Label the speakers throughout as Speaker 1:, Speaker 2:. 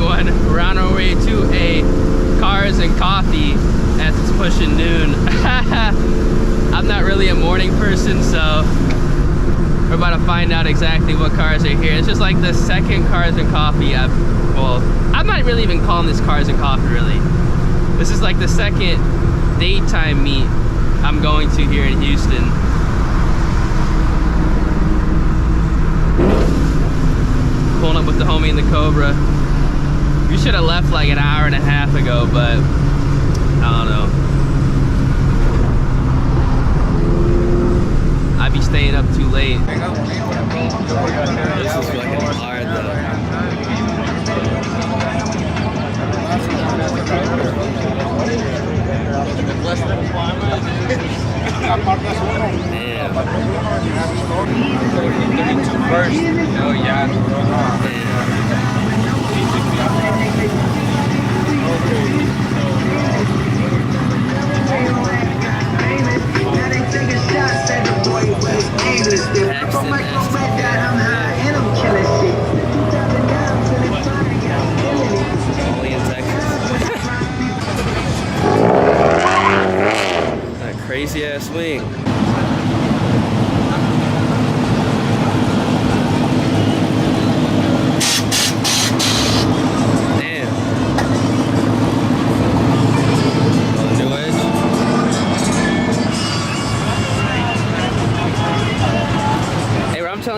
Speaker 1: everyone. We're on our way to a Cars and Coffee as it's pushing noon. I'm not really a morning person, so we're about to find out exactly what cars are here. It's just like the second Cars and Coffee I'm not really even calling this Cars and Coffee really. This is like the second daytime meet I'm going to here in Houston. Pulling up with the homie in the Cobra. We should have left like an hour and a half ago, but I don't know. I'd be staying up too late. This is fucking hard though. Damn. 32 first. Oh yeah. Only in Texas. That crazy ass swing.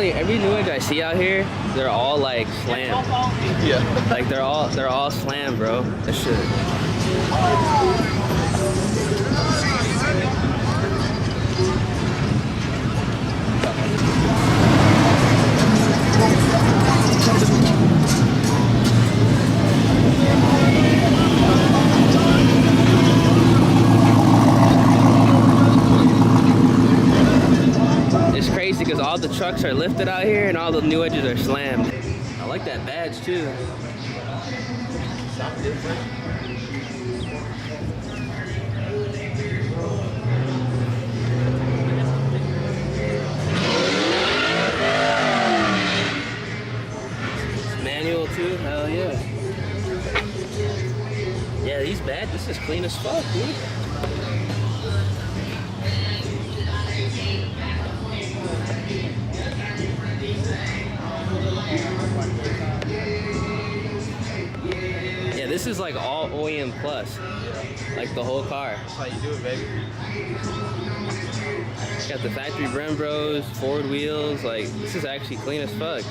Speaker 1: Every new edge I see out here, they're all like slammed. Yeah. Like they're all slammed, bro. That shit. Because all the trucks are lifted out here and all the new edges are slammed. I like that badge too. Something different. It's manual too? Hell yeah. Yeah, these badges, this is clean as fuck, dude. Yeah, this is like all OEM plus, like the whole car.
Speaker 2: That's how you do it, baby.
Speaker 1: Got the factory Brembros, forward wheels, like this is actually clean as fuck.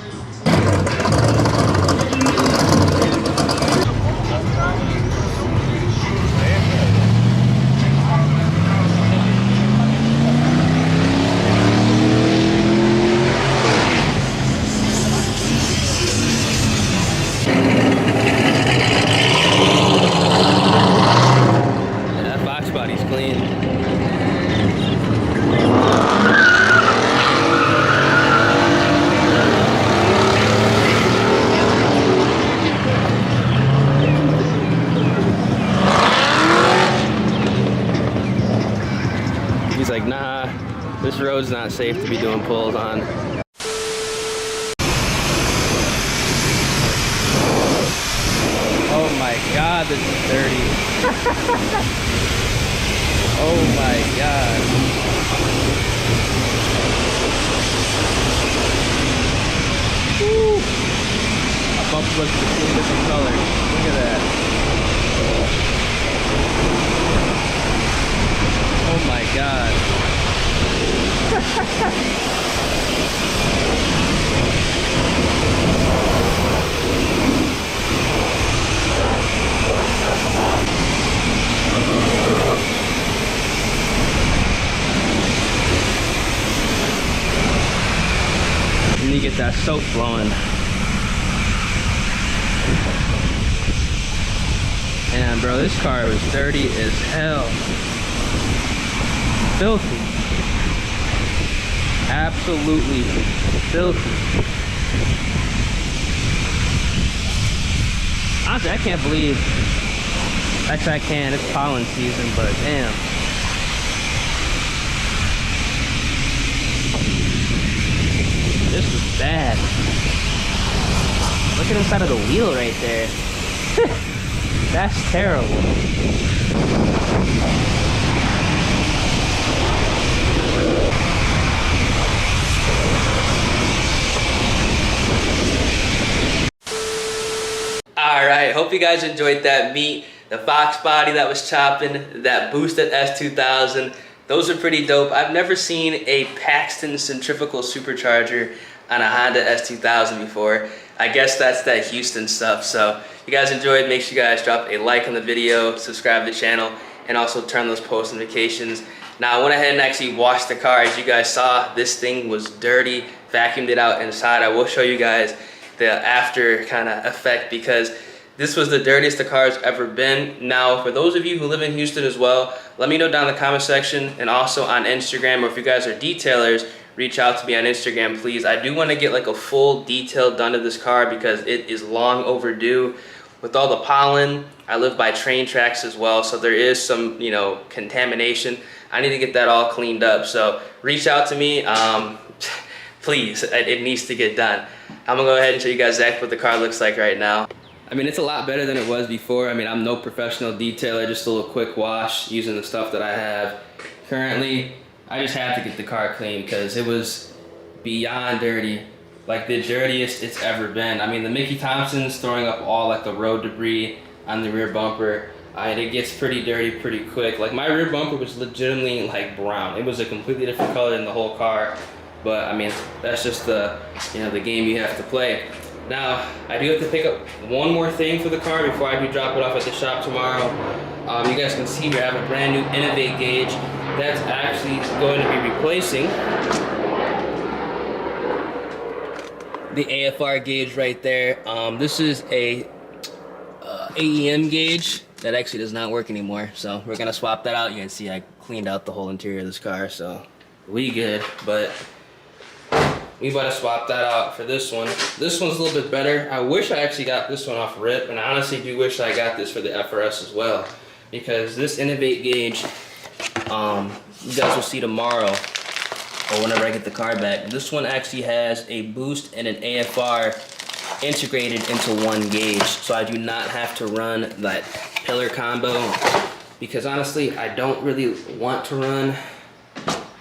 Speaker 1: He's like, nah, this road's not safe to be doing pulls on. Oh my God, this is dirty. Oh my God. Woo. Our bumper looks a different color. Look at that. Oh my God. And you get that soap flowing. Man, bro, this car was dirty as hell. Filthy. Absolutely filthy. Honestly, I can't believe. Actually, I can. It's pollen season, but damn. This was bad. Look at inside of the wheel right there. That's terrible. Alright, hope you guys enjoyed that meet. The Fox body that was chopping, that boosted S2000. Those are pretty dope. I've never seen a Paxton centrifugal supercharger on a Honda S2000 before. I guess that's that Houston stuff. So if you guys enjoyed, make sure you guys drop a like on the video, subscribe to the channel, and also turn those post notifications. Now I went ahead and actually washed the car. As you guys saw, this thing was dirty, vacuumed it out inside. I will show you guys the after kind of effect because this was the dirtiest the car's ever been. Now, for those of you who live in Houston as well, let me know down in the comment section and also on Instagram, or if you guys are detailers, reach out to me on Instagram, please. I do want to get like a full detail done to this car because it is long overdue. With all the pollen, I live by train tracks as well, so there is some, you know, contamination. I need to get that all cleaned up, so reach out to me. Please, it needs to get done. I'm gonna go ahead and show you guys exactly what the car looks like right now. I mean, it's a lot better than it was before. I mean, I'm no professional detailer, just a little quick wash using the stuff that I have. Currently, I just had to get the car clean because it was beyond dirty. Like the dirtiest it's ever been. I mean, the Mickey Thompson's throwing up all like the road debris on the rear bumper. And it gets pretty dirty pretty quick. Like my rear bumper was legitimately like brown. It was a completely different color than the whole car. But I mean, that's just the, you know, the game you have to play. Now, I do have to pick up one more thing for the car before I do drop it off at the shop tomorrow. You guys can see here I have a brand new Innovate gauge that's actually going to be replacing the AFR gauge right there. This is a AEM gauge that actually does not work anymore. So we're gonna swap that out. You can see I cleaned out the whole interior of this car, so we good. But we about to swap that out for this one. This one's a little bit better. I wish I actually got this one off rip, and I honestly do wish I got this for the FRS as well, because this Innovate gauge, you guys will see tomorrow, or whenever I get the car back, this one actually has a boost and an AFR integrated into one gauge, so I do not have to run that pillar combo, because honestly, I don't really want to run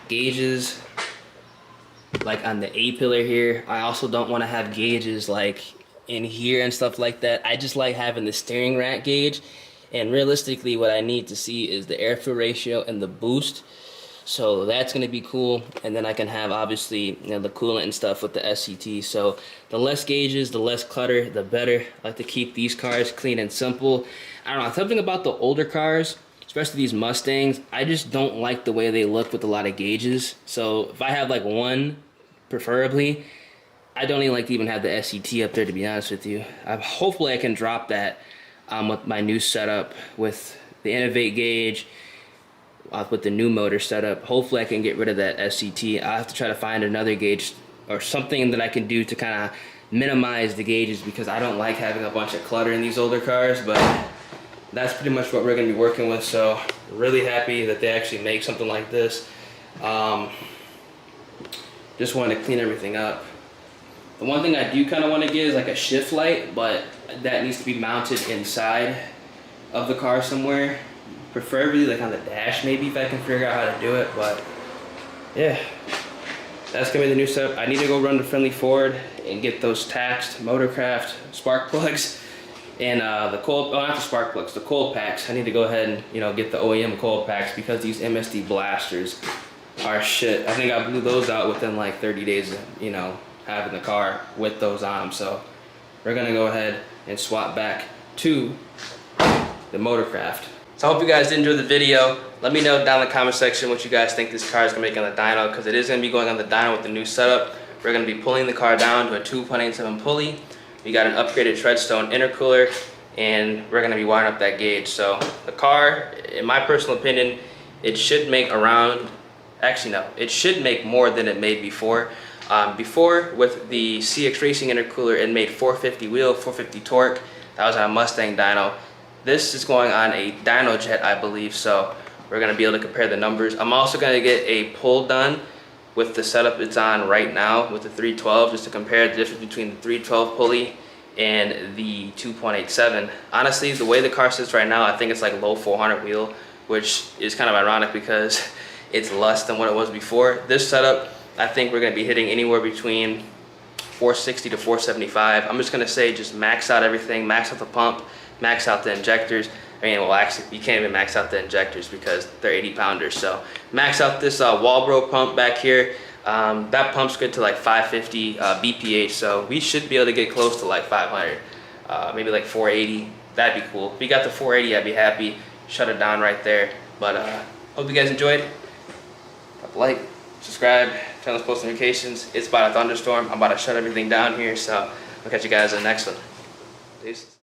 Speaker 1: gauges like on the A pillar here. I also don't want to have gauges like in here and stuff like that. I just like having the steering rack gauge, and realistically what I need to see is the airflow ratio and the boost. So that's going to be cool, and then I can have obviously, you know, the coolant and stuff with the SCT. So the less gauges, the less clutter, the better. I like to keep these cars clean and simple. I don't know, something about the older cars, especially these Mustangs, I just don't like the way they look with a lot of gauges. So if I have like one, preferably, I don't even like to even have the SCT up there, to be honest with you. Hopefully I can drop that with my new setup with the Innovate gauge, with the new motor setup. Hopefully I can get rid of that SCT. I'll have to try to find another gauge or something that I can do to kind of minimize the gauges, because I don't like having a bunch of clutter in these older cars. But that's pretty much what we're going to be working with, so really happy that they actually make something like this. Just wanted to clean everything up. The one thing I do kind of want to get is like a shift light, but that needs to be mounted inside of the car somewhere, preferably like on the dash maybe, if I can figure out how to do it. But yeah, that's gonna be the new setup. I need to go run to Friendly Ford and get those taxed Motorcraft spark plugs and the cold, oh, not the spark plugs, the cold packs. I need to go ahead and, you know, get the OEM cold packs, because these MSD blasters are shit. I think I blew those out within like 30 days of, you know, having the car with those on. So we're gonna go ahead and swap back to the Motorcraft. So I hope you guys did enjoy the video. Let me know down in the comment section what you guys think this car is gonna make on the dyno, because it is gonna be going on the dyno with the new setup. We're gonna be pulling the car down to a 2.87 pulley. We got an upgraded Treadstone intercooler, and we're gonna be wiring up that gauge. So the car, in my personal opinion, it should make around, actually no, it should make more than it made before. Before, with the CX Racing intercooler, it made 450 wheel, 450 torque. That was on a Mustang dyno. This is going on a dyno jet, I believe, so we're gonna be able to compare the numbers. I'm also gonna get a pull done with the setup it's on right now with the 312, just to compare the difference between the 312 pulley and the 2.87. Honestly, the way the car sits right now, I think it's like low 400 wheel, which is kind of ironic because it's less than what it was before. This setup, I think we're gonna be hitting anywhere between 460 to 475. I'm just gonna say just max out everything, max out the pump, max out the injectors. I mean, well, actually, you can't even max out the injectors because they're 80 pounders. So max out this Walbro pump back here. That pump's good to like 550 BPH, so we should be able to get close to like 500, maybe like 480. That'd be cool. If we got the 480, I'd be happy. Shut it down right there. But hope you guys enjoyed. Like, subscribe, turn on those post notifications. It's about a thunderstorm. I'm about to shut everything down here, so I'll catch you guys in the next one. Peace.